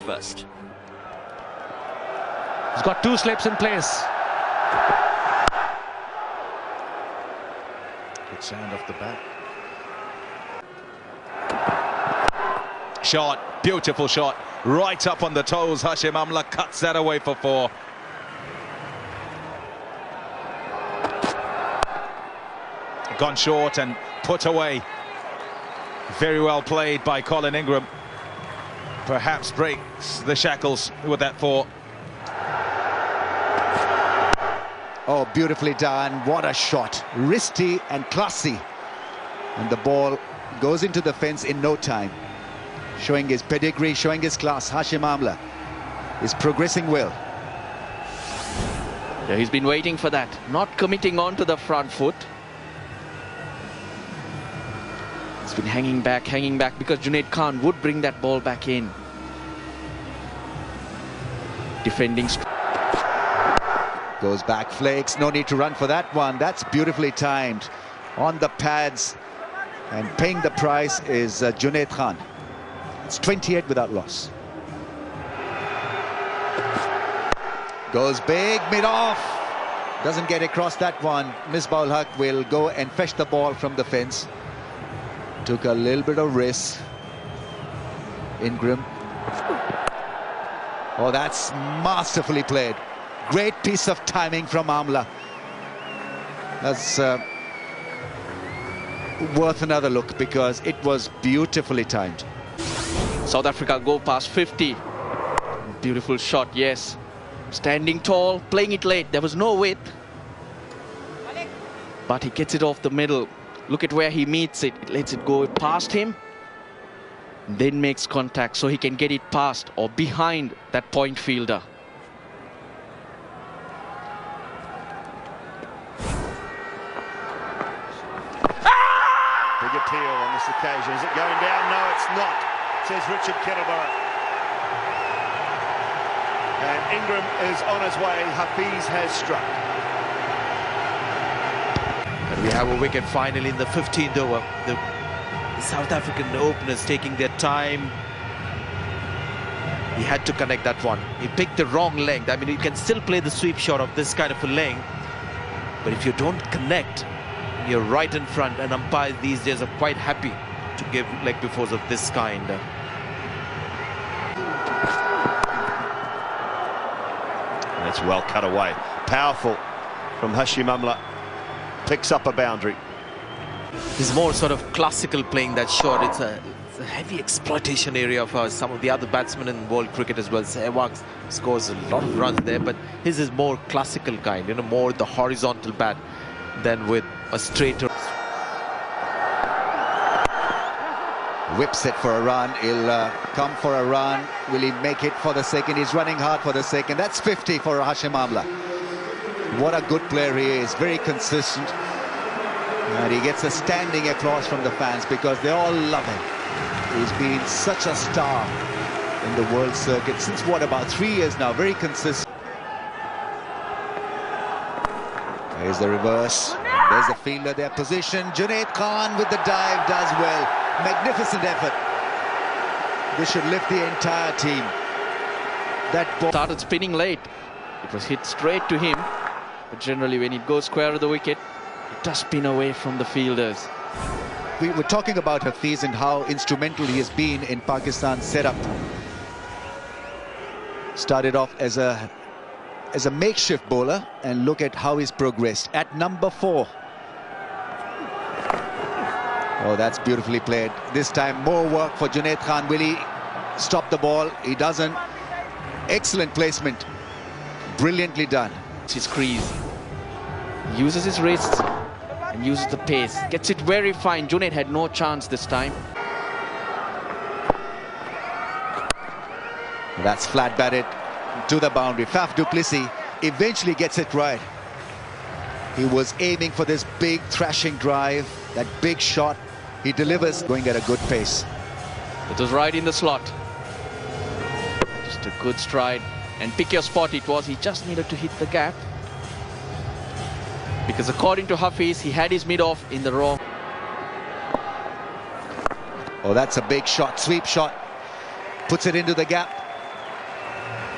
first. He's got two slips in place. Good sound off the bat. Shot, beautiful shot, right up on the toes. Hashim Amla cuts that away for 4. Gone short and put away. Very well played by Colin Ingram. Perhaps breaks the shackles with that 4. Oh, beautifully done. What a shot. Wristy and classy. And the ball goes into the fence in no time. Showing his pedigree, showing his class. Hashim Amla is progressing well. Yeah, he's been waiting for that. Not committing on to the front foot. He's been hanging back because Junaid Khan would bring that ball back in. Defending. Goes back, flakes. No need to run for that one. That's beautifully timed. On the pads. And paying the price is Junaid Khan. It's 28 without loss. Goes big, mid-off. Doesn't get across that one. Misbah-ul Haq will go and fetch the ball from the fence. Took a little bit of risk. Ingram. Oh, that's masterfully played. Great piece of timing from Amla. That's worth another look because it was beautifully timed. South Africa go past 50. Beautiful shot, yes. Standing tall, playing it late. There was no width. But he gets it off the middle. Look at where he meets it. It lets it go past him. Then makes contact so he can get it past or behind that point fielder. Big appeal on this occasion. Is it going down? No, it's not, says Richard Kettleborough. And Ingram is on his way. Hafiz has struck. And we have a wicket finally in the 15th over. The South African openers taking their time. He had to connect that one. He picked the wrong length. I mean, you can still play the sweep shot of this kind of a length, but if you don't connect, you're right in front, and umpires these days are quite happy to give leg befores of this kind. That's well cut away. Powerful from Hashim Amla. Picks up a boundary. He's more sort of classical playing that shot. It's a heavy exploitation area for some of the other batsmen in world cricket as well. Sehwag scores a lot of runs there, but his is more classical kind, you know, more the horizontal bat than with a straighter. Whips it for a run. He'll come for a run. Will he make it for the second? He's running hard for the second. That's 50 for Hashim Amla. What a good player he is. Very consistent. And he gets a standing applause from the fans because they all love him. He's been such a star in the world circuit since, what, about 3 years now. Very consistent. There's the reverse. There's the fielder, their position. Junaid Khan with the dive does well. Magnificent effort. This should lift the entire team. That ball Started spinning late. It was hit straight to him. But generally, when it goes square of the wicket, it does spin away from the fielders. We were talking about Hafiz and how instrumental he has been in Pakistan's setup. Started off as a makeshift bowler, and look at how he's progressed at number 4. Oh, that's beautifully played. This time more work for Junaid Khan. Will he stop the ball? He doesn't. Excellent placement. Brilliantly done. It's his crease. Uses his wrists and uses the pace. Gets it very fine. Junaid had no chance this time. That's flat batted to the boundary. Faf du Plessis eventually gets it right. He was aiming for this big thrashing drive, that big shot. He delivers, going at a good pace. It was right in the slot. Just a good stride. And pick your spot it was. He just needed to hit the gap. Because according to Hafiz, he had his mid-off in the wrong. Oh, that's a big shot, sweep shot. Puts it into the gap.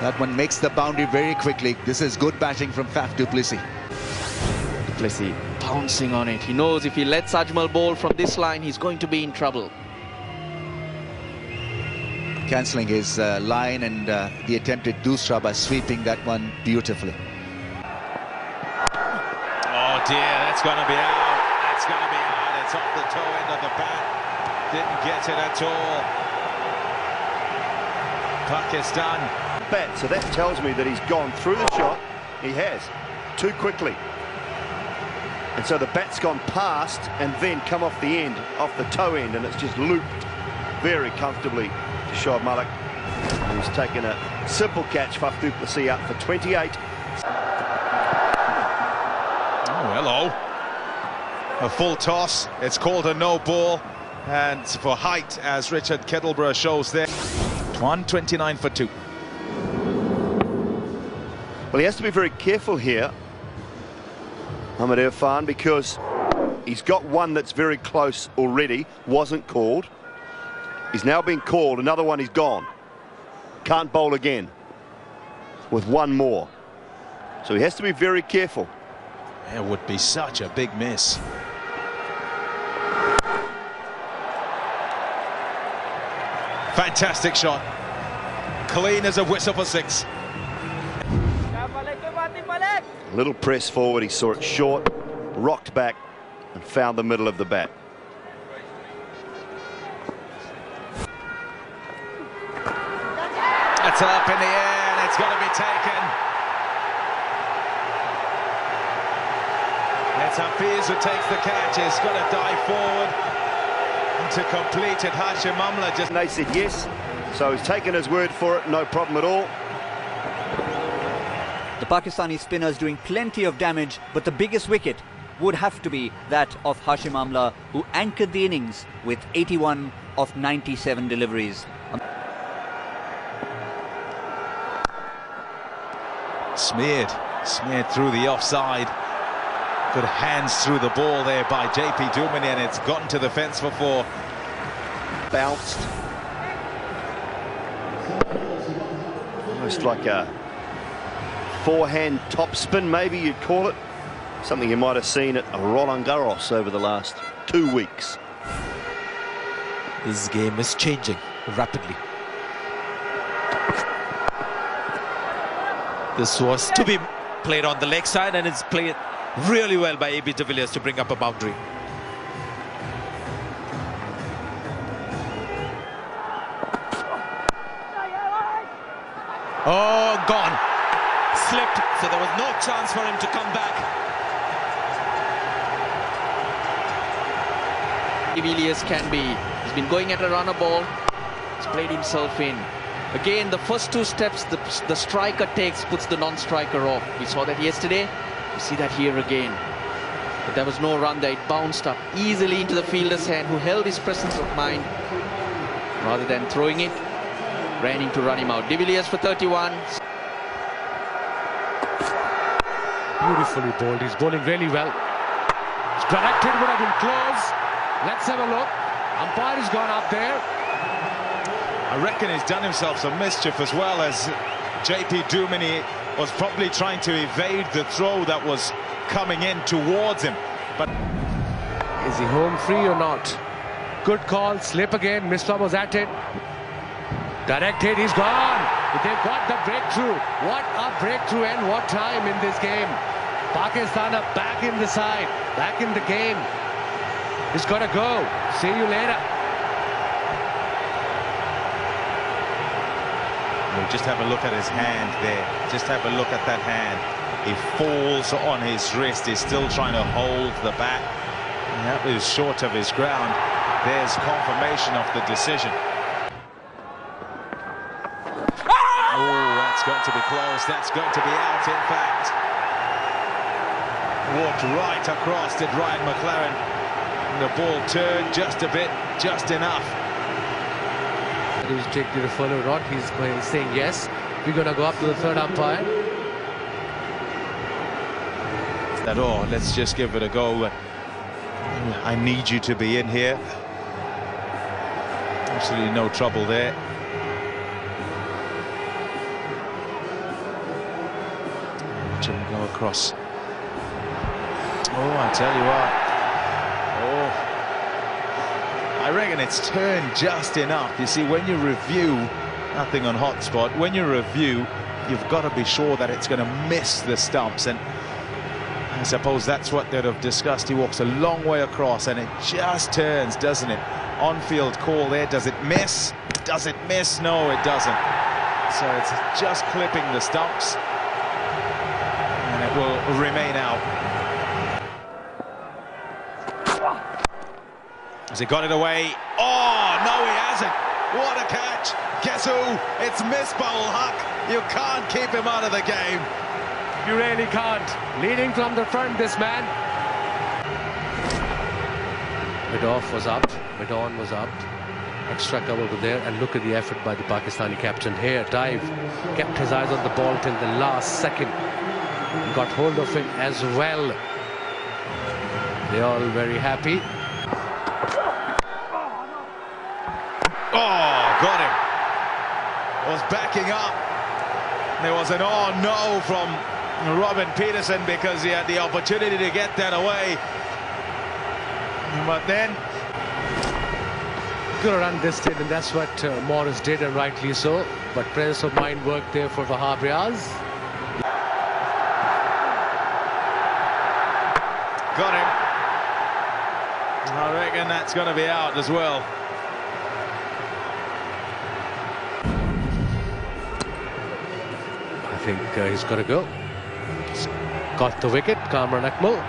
That one makes the boundary very quickly. This is good batting from Faf du Plessis. Du Plessis pouncing on it. He knows if he lets Ajmal bowl from this line, he's going to be in trouble. Cancelling his line and the attempted dusra by sweeping that one beautifully. Oh dear, that's going to be out. That's going to be out. It's off the toe end of the bat. Didn't get it at all. Pakistan. Bat, so that tells me that he's gone through the shot. He has, too quickly. And so the bat's gone past and then come off the end, off the toe end, and it's just looped very comfortably to Shoaib Malik. He's taken a simple catch, Faf du Plessis out for 28. Oh, hello. A full toss. It's called a no ball. And for height, as Richard Kettleborough shows there. 129 for 2. Well, he has to be very careful here, Mohamed Irfan, because he's got one that's very close already, wasn't called. He's now been called, another one is gone. Can't bowl again with one more. So he has to be very careful. It would be such a big miss. Fantastic shot. Clean as a whistle for 6. A little press forward, he saw it short, rocked back and found the middle of the bat. It's up in the air and it's going to be taken. It's Hafiz who takes the catch. He's got to dive forward. And to complete it, Hashim Amla just... And they said yes, so he's taken his word for it, no problem at all. The Pakistani spinners doing plenty of damage, but the biggest wicket would have to be that of Hashim Amla, who anchored the innings with 81 of 97 deliveries. Smeared through the offside. Good hands through the ball there by JP Duminy, and it's gotten to the fence for 4. Bounced. Almost like a forehand topspin, maybe you'd call it. Something you might have seen at Roland Garros over the last 2 weeks. This game is changing rapidly. This was to be played on the leg side, and it's played really well by AB de Villiers to bring up a boundary. Oh, gone. Slipped, so there was no chance for him to come back. De Villiers can be. He's been going at a runner ball. He's played himself in. Again, the first 2 steps the striker takes puts the non-striker off. We saw that yesterday. We see that here again. But there was no run there. It bounced up easily into the fielder's hand, who held his presence of mind. Rather than throwing it, ran in to run him out. De Villiers for 31. Beautifully bowled. He's bowling really well. It's directed, would have been close. Let's have a look. Umpire has gone up there. I reckon he's done himself some mischief, as well as JP Duminy was probably trying to evade the throw that was coming in towards him. But Is he home free or not? Good call. Slip again. Misbah was at it. Directed. He's gone. They've got the breakthrough. What a breakthrough and what time in this game. Pakistan are back in the side, back in the game. He's got to go. See you later. Well, just have a look at his hand there. Just have a look at that hand. He falls on his wrist. He's still trying to hold the bat. And that was short of his ground. There's confirmation of the decision. Oh, that's going to be close. That's going to be out, in fact. Walked right across, did Ryan McLaren. And the ball turned just a bit, just enough. He's taking the follow rod. He's saying yes. We're going to go up to the third umpire. That, oh, let's just give it a go. I need you to be in here. Absolutely no trouble there. Watch him go across. Oh, I tell you what. Oh, I reckon it's turned just enough. You see, when you review, nothing on hotspot, when you review, you've got to be sure that it's going to miss the stumps, and I suppose that's what they'd have discussed. He walks a long way across and it just turns, doesn't it? On-field call there. Does it miss? Does it miss? No, it doesn't. So it's just clipping the stumps and it will remain out. Has he got it away? Oh, no, he hasn't. What a catch. Guess who? It's Misbah-ul Haq. You can't keep him out of the game. You really can't. Leading from the front, this man. Mid-off was up. Mid-on was up. Extra cover over there. And look at the effort by the Pakistani captain here. Dive. Kept his eyes on the ball till the last second. He got hold of it as well. They're all very happy. Oh, got him. Was backing up. There was an oh no from Robin Peterson because he had the opportunity to get that away. But then Could have run this did, and that's what Morris did, and rightly so. But presence of mind worked there for Wahab Riaz. got him. I reckon that's going to be out as well. I think he's got to go. He's got the wicket, Kamran Akmal.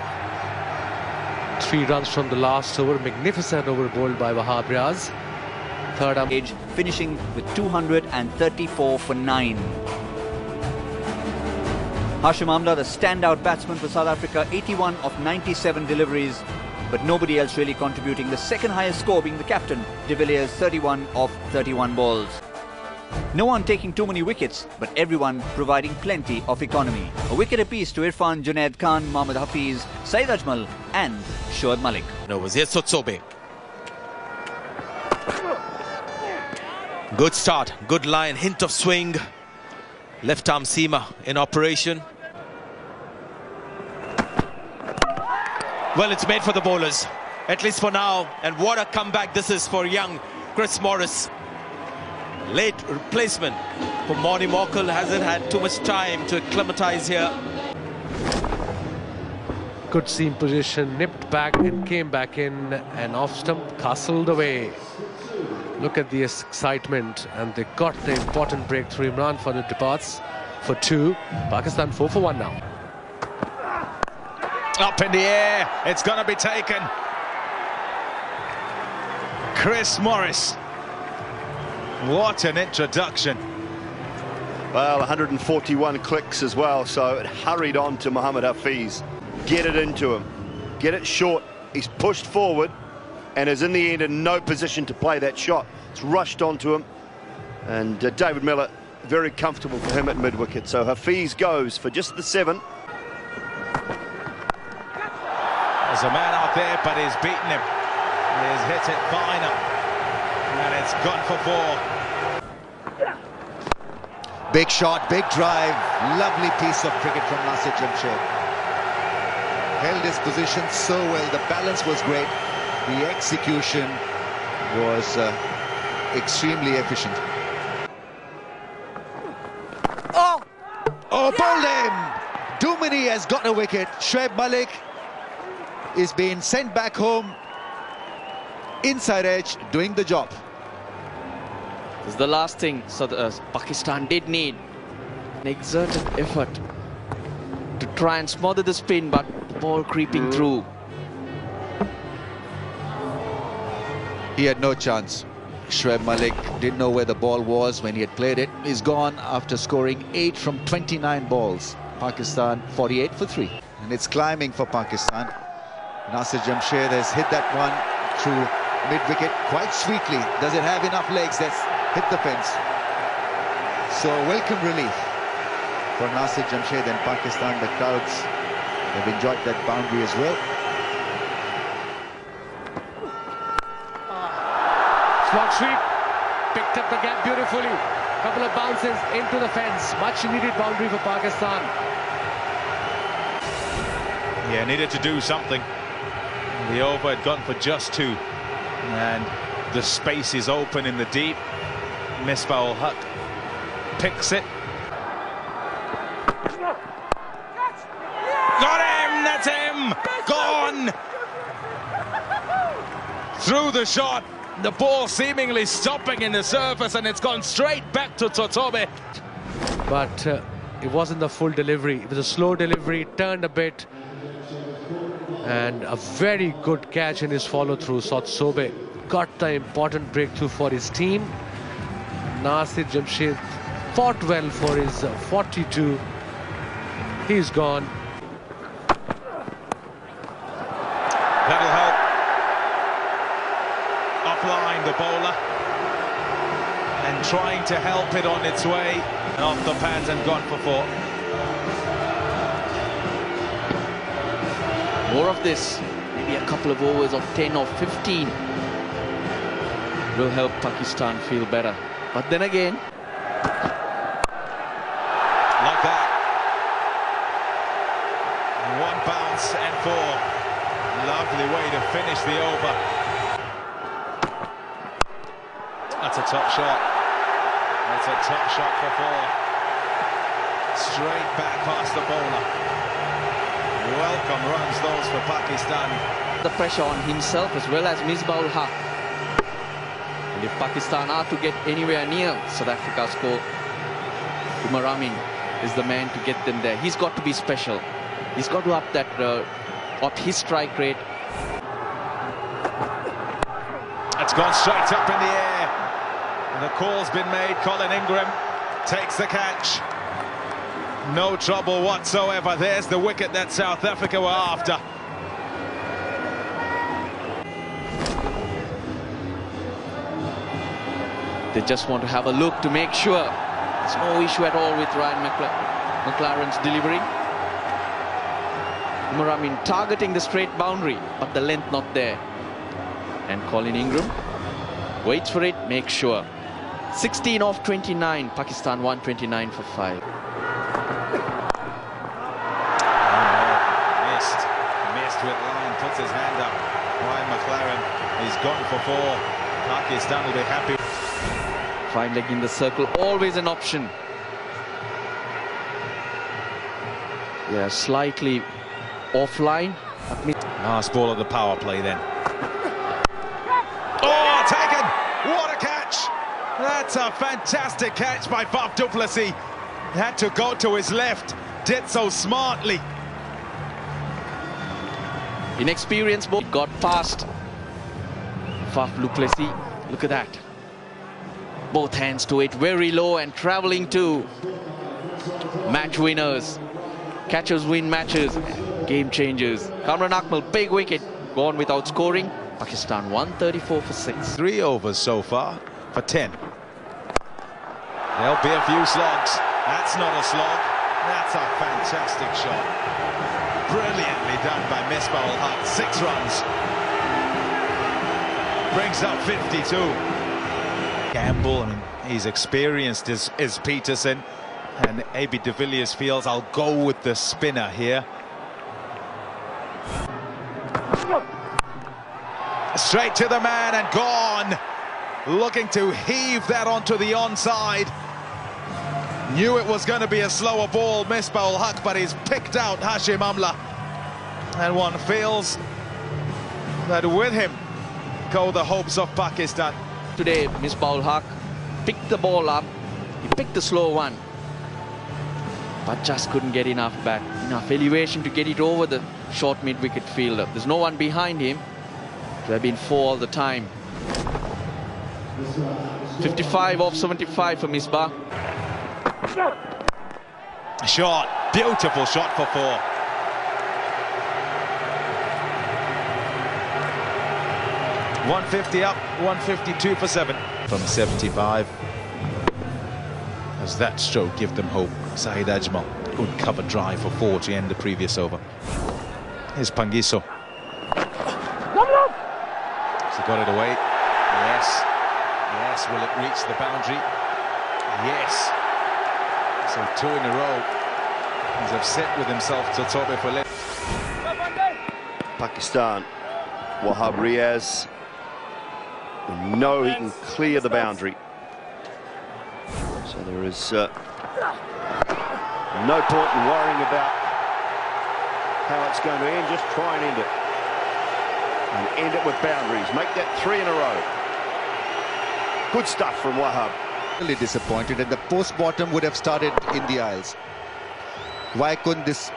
3 runs from the last over. Magnificent over bowled by Wahab Riaz. Third up. Finishing with 234 for 9. Hashim Amla, the standout batsman for South Africa, 81 of 97 deliveries, but nobody else really contributing. The second highest score being the captain, De Villiers, 31 of 31 balls. No one taking too many wickets, but everyone providing plenty of economy. A wicket apiece to Irfan, Junaid Khan, Mohammad Hafiz, Saeed Ajmal and Shoaib Malik. No, was here's Sotsobe. Good start, good line, hint of swing. Left arm seamer in operation. Well, it's made for the bowlers, at least for now. And what a comeback this is for young Chris Morris. Late replacement for Morny Morkel. Hasn't had too much time to acclimatise here. Good seam position, nipped back and came back in, and off stump castled away. Look at the excitement, and they got the important breakthrough. Imran for the departs for 2. Pakistan 4 for 1 now. Up in the air, it's going to be taken. Chris Morris. What an introduction. Well, 141 clicks as well, so it hurried on to Mohammad Hafiz. Get it into him. Get it short. He's pushed forward and is in the end in no position to play that shot. It's rushed onto him. And David Miller, very comfortable for him at mid-wicket. So Hafiz goes for just the 7. There's a man out there, but he's beaten him. He's hit it fine up. And it's gone for 4. Big shot, big drive. Lovely piece of cricket from Nasir Jamshed. Held his position so well. The balance was great. The execution was extremely efficient. Oh, bowled him. Dumini has got a wicket. Shoaib Malik is being sent back home. Inside edge, doing the job. This is the last thing Pakistan did need. An exerted effort to try and smother the spin, but the ball creeping through. He had no chance. Shoaib Malik didn't know where the ball was when he had played it. He's gone after scoring 8 from 29 balls. Pakistan 48 for 3. And it's climbing for Pakistan. Nasir Jamshed has hit that one through mid-wicket quite sweetly. Does it have enough legs? That's hit the fence. So welcome relief for Nasir Jamshed and Pakistan. The crowds have enjoyed that boundary as well. Slog sweep, picked up the gap beautifully. Couple of bounces into the fence. Much needed boundary for Pakistan. Yeah, needed to do something. The over had gone for just 2. And the space is open in the deep. Misbah-ul-Haq picks it. Got him! That's him! Gone! Through the shot. The ball seemingly stopping in the surface, and it's gone straight back to Totobe. But it wasn't the full delivery. It was a slow delivery, turned a bit. And a very good catch in his follow-through. Totobe got the important breakthrough for his team. Nasir Jamshid fought well for his 42. He's gone. That'll help. Offline, the bowler. And trying to help it on its way. And off the pads and gone for 4. More of this, maybe a couple of overs of 10 or 15 will help Pakistan feel better. But then again, like that. 1 bounce and 4. Lovely way to finish the over. That's a top shot. That's a top shot for 4. Straight back past the bowler. Welcome runs those for Pakistan. the pressure on himself as well as Misbah-ul-Haq. And if Pakistan are to get anywhere near South Africa's score, Umar Amin is the man to get them there. He's got to be special. He's got to up his strike rate. It's gone straight up in the air. And the call's been made. Colin Ingram takes the catch. No trouble whatsoever. There's the wicket that South Africa were after. They just want to have a look to make sure. There's no issue at all with Ryan McLaren's delivery. Umar Amin targeting the straight boundary, but the length not there. And Colin Ingram waits for it, makes sure. 16 off 29, Pakistan 129 for 5. Missed with line, puts his hand up. Ryan McLaren, he's gone for 4. Pakistan will be happy. Fine leg in the circle, always an option. Yeah, slightly offline. Last ball of the power play then. Oh, taken! What a catch! That's a fantastic catch by Faf du Plessis. Had to go to his left, did so smartly. Inexperienced ball, got past Faf du Plessis. Look at that. Both hands to it, very low and traveling to match winners. Catchers win matches, game changers. Kamran Akmal, big wicket, gone without scoring. Pakistan 134 for 6. 3 overs so far for 10. There'll be a few slogs. That's not a slog. That's a fantastic shot. Brilliantly done by Misbah-ul-Haq. 6 runs. Brings up 52. Gamble, I mean, he's experienced as Peterson. And AB de Villiers feels I'll go with the spinner here. Straight to the man and gone. Looking to heave that onto the onside. Knew it was going to be a slower ball, Misbah-ul-Haq, but he's picked out Hashim Amla. And one feels that with him go the hopes of Pakistan. Today, Misbah-ul-Haq picked the ball up. He picked the slow one, but just couldn't get enough elevation to get it over the short mid-wicket fielder. There's no one behind him. There have been 4 all the time. 55 off 75 for Misbah. Shot, beautiful shot for 4. .150 up, 152 for 7 from 75. As that stroke give them hope. Saeed Ajmal, good cover drive for 4 to end the previous over. Here's Pangiso. Has he got it away? Yes. Yes, will it reach the boundary? Yes. So 2 in a row. He's upset with himself, Totobe, for left. Pakistan. Wahab Riaz. We know he can clear the boundary. So there is no point in worrying about how it's going to end. Just try and end it. And end it with boundaries. Make that 3 in a row. Good stuff from Wahab. Really disappointed, and the post-bottom would have started in the Isles. Why couldn't this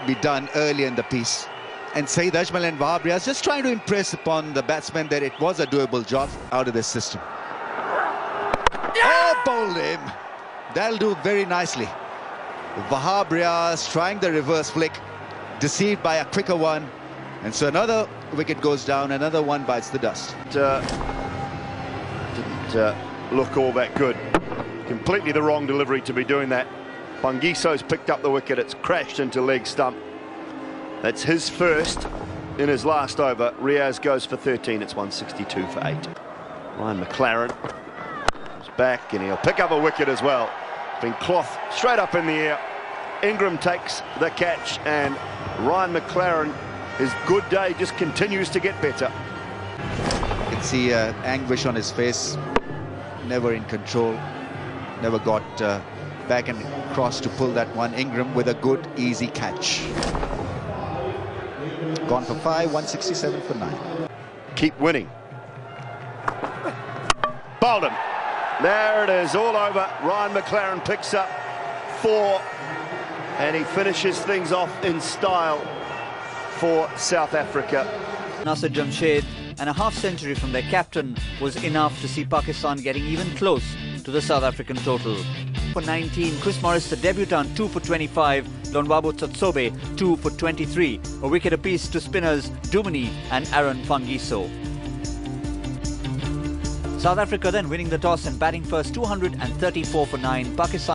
be done earlier in the piece? And Saeed Ajmal and Wahab Riaz just trying to impress upon the batsmen that it was a doable job out of this system. Oh, bowled him. That'll do very nicely. Wahab Riaz trying the reverse flick, deceived by a quicker one. And so another wicket goes down, another one bites the dust. Didn't look all that good. Completely the wrong delivery to be doing that. Pangiso's picked up the wicket. It's crashed into leg stump. That's his first in his last over. Riaz goes for 13. It's 162 for 8. Ryan McLaren is back, and he'll pick up a wicket as well. Been cloth straight up in the air. Ingram takes the catch, and Ryan McLaren, his good day just continues to get better. You can see anguish on his face. Never in control. Never got back and across to pull that one. Ingram with a good, easy catch. Gone for 5, 167 for 9. Keep winning. Bowled him. There it is, all over. Ryan McLaren picks up 4, and he finishes things off in style for South Africa. Nasser Jamshed and a half-century from their captain was enough to see Pakistan getting even close to the South African total. For 19, Chris Morris, the debutant, 2 for 25. Lonwabo Tsotsobe, 2 for 23. A wicket apiece to spinners Dumini and Aaron Pangiso. South Africa then winning the toss and batting first, 234 for 9. Pakistan